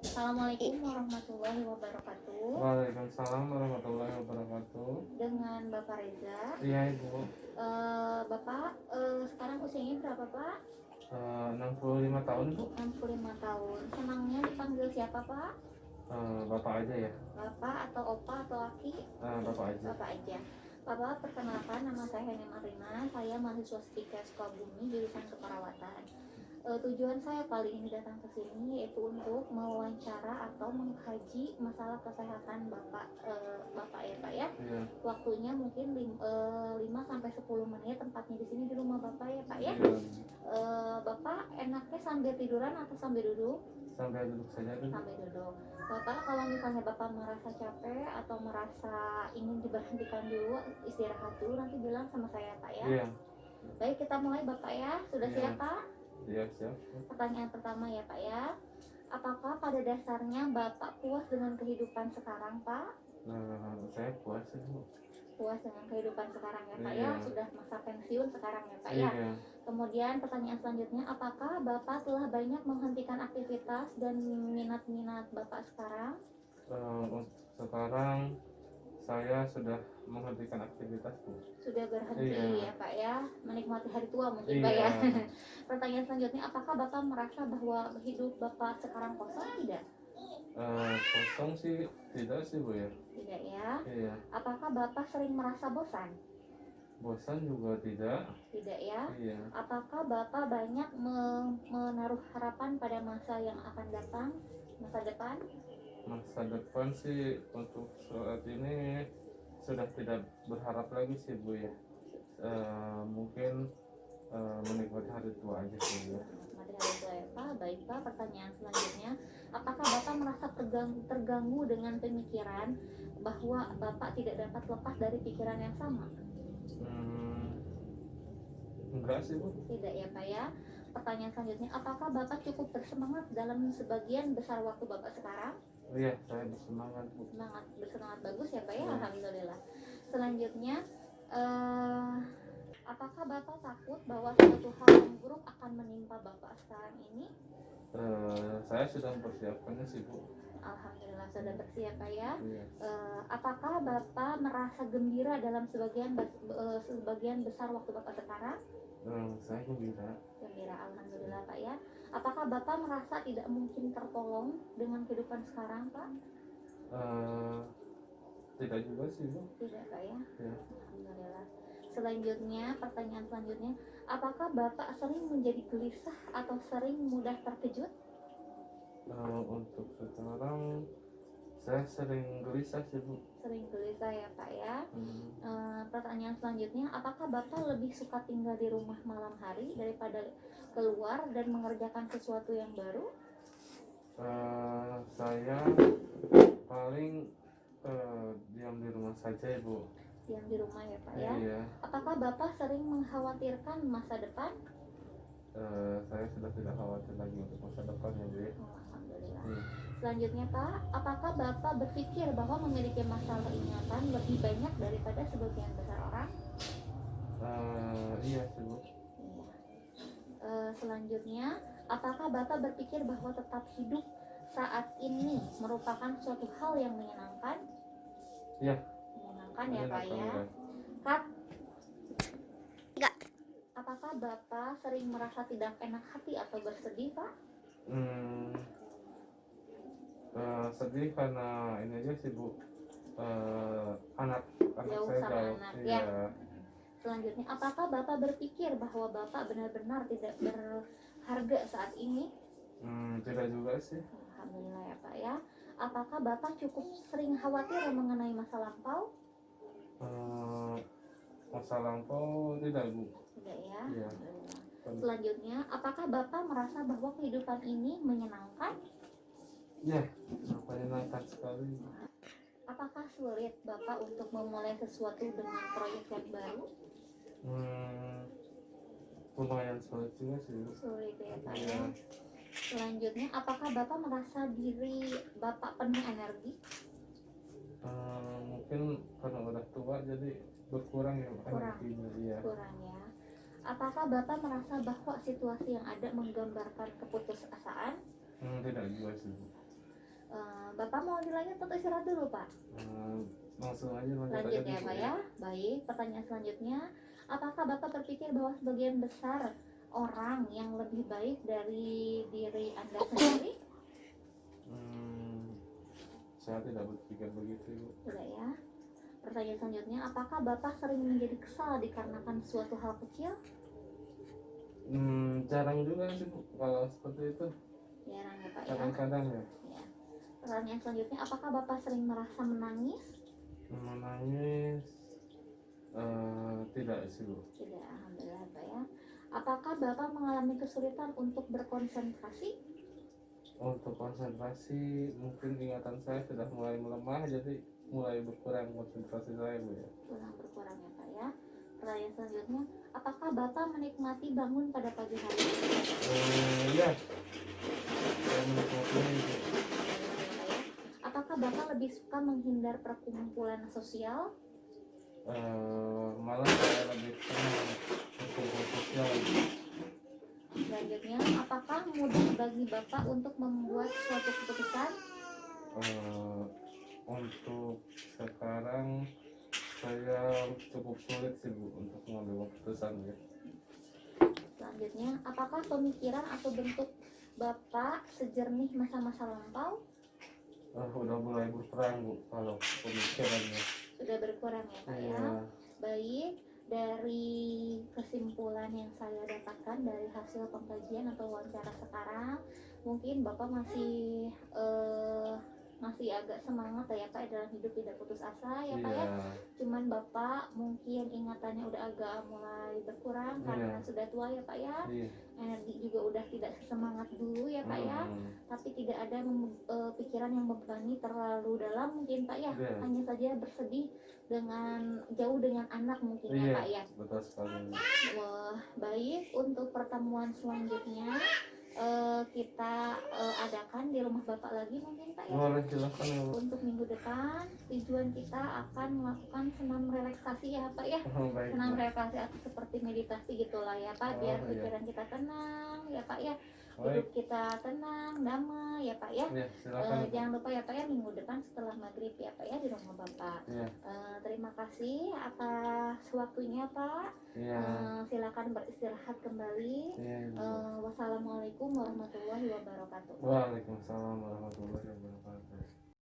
Assalamualaikum warahmatullahi wabarakatuh. Waalaikumsalam warahmatullahi wabarakatuh. Dengan Bapak Reza. Iya Ibu. Bapak sekarang usianya berapa Pak? 65 tahun Bu. 65 tahun. Senangnya dipanggil siapa Pak? Bapak aja ya. Bapak atau Opa atau Aki? Bapak aja. Bapak aja. Bapak, perkenalkan, nama saya Heni Marina. Saya mahasiswa Stika Sukabumi jurusan keperawatan. Tujuan saya kali ini datang ke sini yaitu untuk mewawancara atau mengkaji masalah kesehatan Bapak ya Pak ya. Iya. Waktunya mungkin 5 sampai 10 menit, tempatnya di sini di rumah Bapak ya Pak ya. Iya. Bapak enaknya sambil tiduran atau sambil duduk? Sambil duduk saja dulu. Sambil duduk. Bapak, kalau misalnya Bapak merasa capek atau merasa ingin diberhentikan dulu, istirahat dulu, nanti bilang sama saya Pak ya. Iya. Baik, kita mulai Bapak ya. Sudah Iya. siap Pak? Iya siap. Pertanyaan pertama ya Pak ya. Apakah pada dasarnya Bapak puas dengan kehidupan sekarang Pak? Saya puas sih Bu. Puas dengan kehidupan sekarang ya Pak Iya. ya. Sudah masa pensiun sekarang ya Pak ya. Iya. Kemudian pertanyaan selanjutnya, apakah Bapak telah banyak menghentikan aktivitas dan minat-minat Bapak sekarang? Untuk sekarang saya sudah menghentikan aktivitas Bu. Sudah berhenti Iya. ya Pak ya, menikmati hari tua mungkin Pak Iya. ya. Pertanyaan selanjutnya, apakah Bapak merasa bahwa hidup Bapak sekarang kosong? Tidak? Kosong sih tidak sih Bu ya. Tidak ya. Iya. Apakah Bapak sering merasa bosan? Bosan juga tidak. Tidak ya. Iya. Apakah Bapak banyak menaruh harapan pada masa yang akan datang, masa depan? Masa depan sih untuk saat ini sudah tidak berharap lagi sih Bu ya. Mungkin menikmati hari tua aja sih Bu. Menikmati hari tua ya Pak. Baik Pak, pertanyaan selanjutnya, apakah Bapak merasa terganggu dengan pemikiran bahwa Bapak tidak dapat lepas dari pikiran yang sama? Enggak sih Bu. Tidak ya Pak ya. Pertanyaan selanjutnya, apakah Bapak cukup bersemangat dalam sebagian besar waktu Bapak sekarang? Iya, saya bersemangat Bu. Bersemangat bagus ya Pak ya. Ya. Alhamdulillah. Selanjutnya, apakah Bapak takut bahwa suatu hal yang buruk akan menimpa Bapak sekarang ini? Saya sudah mempersiapkannya sih Bu. Alhamdulillah sudah bersiap Pak ya. Iya. Apakah Bapak merasa gembira dalam sebagian besar waktu Bapak sekarang? Saya gembira. Gembira, alhamdulillah Pak ya. Apakah Bapak merasa tidak mungkin tertolong dengan kehidupan sekarang Pak? Tidak juga sih Bu. Tidak Pak ya. Ya. Alhamdulillah. Selanjutnya, pertanyaan selanjutnya, apakah Bapak sering menjadi gelisah atau sering mudah terkejut? Untuk sekarang saya sering gelisah sih Bu. Sering gelisah ya Pak ya. Pertanyaan selanjutnya, apakah Bapak lebih suka tinggal di rumah malam hari daripada keluar dan mengerjakan sesuatu yang baru? Saya paling diam di rumah saja ya Bu. Diam di rumah ya Pak ya. Iya. Apakah Bapak sering mengkhawatirkan masa depan? Saya sudah tidak khawatir lagi untuk masa depan ya Bu. Alhamdulillah. Selanjutnya Pak, apakah Bapak berpikir bahwa memiliki masalah ingatan lebih banyak daripada sebagian besar orang? Iya sih Bu. Iya. Selanjutnya, apakah Bapak berpikir bahwa tetap hidup saat ini merupakan suatu hal yang menyenangkan? Iya. Menyenangkan ya Pak ya. Kat. Apakah Bapak sering merasa tidak enak hati atau bersedih Pak? Sedih karena ini aja sih Bu. Anak Jauh saya sama jauh. anak Iya. ya. Selanjutnya, apakah Bapak berpikir bahwa Bapak benar-benar tidak berharga saat ini? Tidak juga sih. Alhamdulillah ya Pak ya. Apakah Bapak cukup sering khawatir mengenai masa lampau? Masa lampau tidak Bu. Tidak ya. Iya. Selanjutnya, apakah Bapak merasa bahwa kehidupan ini menyenangkan? Ya, menyenangkan sekali. Apakah sulit Bapak untuk memulai sesuatu dengan proyek yang baru? Lumayan sulit juga sih. Sulit ya Pak Iya. ya. Selanjutnya, apakah Bapak merasa diri Bapak penuh energi? Mungkin karena udah tua jadi berkurang ya energinya. Iya. Kurang ya. Apakah Bapak merasa bahwa situasi yang ada menggambarkan keputusasaan? Tidak juga sih. Bapak mau dilanjut atau istirahat dulu Pak? Langsung aja lanjut Lanjut aja ya dulu Pak ya. Baik, pertanyaan selanjutnya, apakah Bapak berpikir bahwa sebagian besar orang yang lebih baik dari diri Anda sendiri? Saya tidak berpikir begitu, Ibu. Tidak ya. Pertanyaan selanjutnya, apakah Bapak sering menjadi kesal dikarenakan suatu hal kecil? Jarang juga sih, Bu, kalau seperti itu. Jarang ya Pak ya. Kadang-kadang ya. Ya. Pertanyaan selanjutnya, apakah Bapak sering merasa menangis? Menangis, tidak sih, Bu. Tidak, alhamdulillah Pak ya. Apakah Bapak mengalami kesulitan untuk berkonsentrasi? Untuk konsentrasi, mungkin ingatan saya sudah mulai melemah, jadi mulai berkurang konsentrasi saya, Bu ya. Kurang berkurang ya Pak ya. Pertanyaan selanjutnya, apakah Bapak menikmati bangun pada pagi hari? Iya, saya menikmatinya itu. Apakah Bapak lebih suka menghindar perkumpulan sosial? Malah saya lebih senang berkumpul sosial. Selanjutnya, apakah mudah bagi Bapak untuk membuat suatu keputusan? Untuk sekarang saya cukup sulit sih, Bu, untuk mengambil keputusan ya. Selanjutnya, apakah pemikiran atau bentuk Bapak sejernih masa-masa lampau? Udah mulai berkurang, Bu, kalau pemikirannya. Sudah berkurang ya Pak ya. Baik, dari kesimpulan yang saya dapatkan dari hasil pengkajian atau wawancara sekarang, mungkin Bapak masih agak semangat ya Pak dalam hidup, tidak putus asa ya Pak ya. Cuman Bapak mungkin ingatannya udah agak mulai berkurang karena sudah tua ya Pak ya. Energi juga udah tidak sesemangat dulu ya Pak ya. Tapi tidak ada pikiran yang membebani terlalu dalam mungkin Pak ya. Hanya saja bersedih dengan jauh dengan anak mungkin ya Pak ya. Betul sekali. Wah, baik, untuk pertemuan selanjutnya kita adakan di rumah Bapak lagi mungkin Pak ya. Boleh, silakan ya, Bu. Untuk minggu depan tujuan kita akan melakukan senam relaksasi ya Pak ya. Baik, Senam Bu. relaksasi atau seperti meditasi gitulah ya Pak, biar pikiran kita tenang ya Pak ya. Hidup kita tenang, damai ya Pak ya. Silakan. Jangan lupa ya Pak ya, minggu depan setelah maghrib ya Pak ya di rumah Bapak. Terima kasih atas waktunya Pak. Silakan beristirahat kembali. Wassalamualaikum warahmatullahi wabarakatuh. Waalaikumsalam warahmatullahi wabarakatuh.